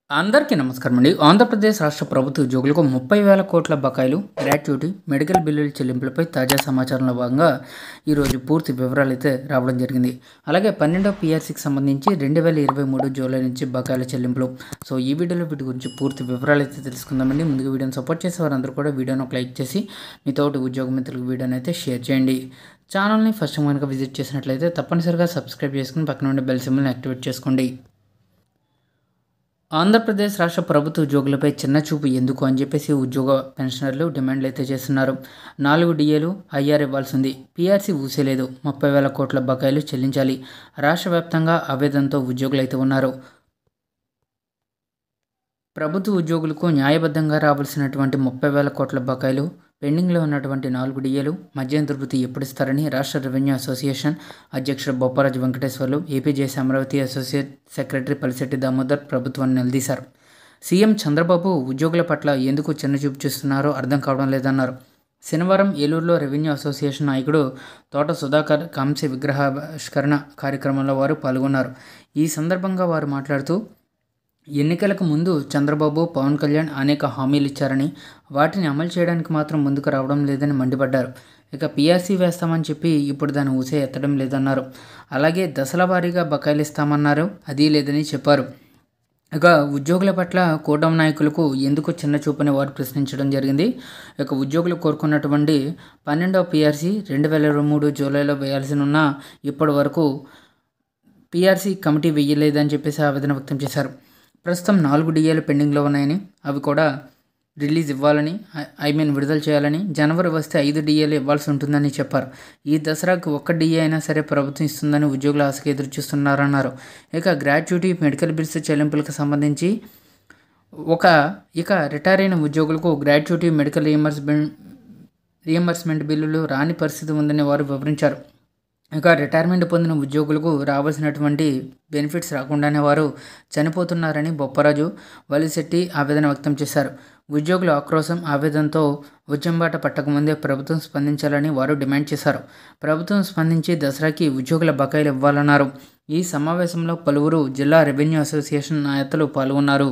అందరికీ నమస్కారం అండి. ఆంధ్రప్రదేశ్ రాష్ట్ర ప్రభుత్వ ఉద్యోగులకు 30,000 కోట్ల బకాయిలు, గ్రాట్యుటీ, మెడికల్ బిల్లుల చెల్లింపులపై తాజా సమాచారంలో భాగంగా ఈరోజు పూర్తి వివరాలు అయితే రావడం జరిగింది. అలాగే 12వ పీఆర్సీకి సంబంధించి 2023 జూలై నుంచి బకాయిల చెల్లింపులు. సో ఈ వీడియోలో వీటి గురించి పూర్తి వివరాలు అయితే తెలుసుకుందామండి. ముందుగా వీడియోని సపోర్ట్ చేసే వారందరూ కూడా వీడియోని ఒక లైక్ చేసి మీ తోటి ఉద్యోగ మిత్రులకు వీడియోని అయితే షేర్ చేయండి. ఛానల్ని ఫస్ట్ కనుక విజిట్ చేసినట్లయితే తప్పనిసరిగా సబ్స్క్రైబ్ చేసుకుని పక్కన ఉండే బెల్ సింబల్ని యాక్టివేట్ చేసుకోండి. ఆంధ్రప్రదేశ్ రాష్ట్ర ప్రభుత్వ ఉద్యోగులపై చిన్న చూపు ఎందుకు అని చెప్పేసి ఉద్యోగ పెన్షనర్లు డిమాండ్లు అయితే చేస్తున్నారు. 4 డిఏలు ఐఆర్ ఇవ్వాల్సింది, పీఆర్సీ ఊసేలేదు, 30,000 కోట్ల బకాయిలు చెల్లించాలి. రాష్ట్ర వ్యాప్తంగా ఆవేదనతో ఉద్యోగులు అయితే ఉన్నారు. ప్రభుత్వ ఉద్యోగులకు న్యాయబద్ధంగా రావాల్సినటువంటి 30,000 కోట్ల బకాయిలు, పెండింగ్లో ఉన్నటువంటి 4 డిఏలు, మధ్యంతర వృత్తి ఎప్పుడిస్తారని రాష్ట్ర రెవెన్యూ అసోసియేషన్ అధ్యక్షుడు Bopparaju Venkateswarlu, APJC Amaravati associate secretary Palisetti Damodar ప్రభుత్వాన్ని నిలదీశారు. సీఎం చంద్రబాబు ఉద్యోగుల పట్ల ఎందుకు చిన్నచూపు చూస్తున్నారో అర్థం కావడం లేదన్నారు. శనివారం ఏలూరులో రెవెన్యూ అసోసియేషన్ నాయకుడు తోట సుధాకర్ కాంస్య విగ్రహావిష్కరణ కార్యక్రమంలో వారు పాల్గొన్నారు. ఈ సందర్భంగా వారు మాట్లాడుతూ, ఎన్నికలకు ముందు చంద్రబాబు, పవన్ కళ్యాణ్ అనేక హామీలు ఇచ్చారని, వాటిని అమలు చేయడానికి మాత్రం ముందుకు రావడం లేదని మండిపడ్డారు. ఇక పీఆర్సీ వేస్తామని చెప్పి ఇప్పుడు దాన్ని ఊసే ఎత్తడం లేదన్నారు. అలాగే దశల వారీగా బకాయిలు ఇస్తామన్నారు, అది లేదని చెప్పారు. ఇక ఉద్యోగుల పట్ల కూటమి నాయకులకు ఎందుకు చిన్న చూపని వారు ప్రశ్నించడం జరిగింది. ఇక ఉద్యోగులు కోరుకున్నటువంటి 12వ పీఆర్సీ 2023 జూలైలో వేయాల్సి ఉన్న ఇప్పటి వరకు పీఆర్సీ కమిటీ వేయలేదని చెప్పేసి ఆవేదన వ్యక్తం చేశారు. ప్రస్తుతం 4 డిఏలు పెండింగ్లో ఉన్నాయని, అవి కూడా రిలీజ్ ఇవ్వాలని, విడుదల చేయాలని, జనవరి వస్తే 5 డిఏలు ఇవ్వాల్సి ఉంటుందని చెప్పారు. ఈ దసరాకు 1 డిఏ అయినా సరే ప్రభుత్వం ఇస్తుందని ఉద్యోగులు ఆశగా ఎదురు చూస్తున్నారన్నారు. ఇక గ్రాట్యుటీ, మెడికల్ బిల్స్ చెల్లింపులకు సంబంధించి ఇక రిటైర్ అయిన ఉద్యోగులకు గ్రాట్యుటీ, మెడికల్ రియంబర్స్మెంట్ బిల్లులు రాని పరిస్థితి ఉందని వారు వివరించారు. ఇక రిటైర్మెంట్ పొందిన ఉద్యోగులకు రావాల్సినటువంటి బెనిఫిట్స్ రాకుండానే వారు చనిపోతున్నారని బొప్పరాజు, వలిశెట్టి ఆవేదన వ్యక్తం చేశారు. ఉద్యోగుల ఆక్రోశం, ఆవేదనతో ఉద్యమబాట పట్టకముందే ప్రభుత్వం స్పందించాలని వారు డిమాండ్ చేశారు. ప్రభుత్వం స్పందించి దసరాకి ఉద్యోగుల బకాయిలు ఇవ్వాలన్నారు. ఈ సమావేశంలో పలువురు జిల్లా రెవెన్యూ అసోసియేషన్ నేతలు పాల్గొన్నారు.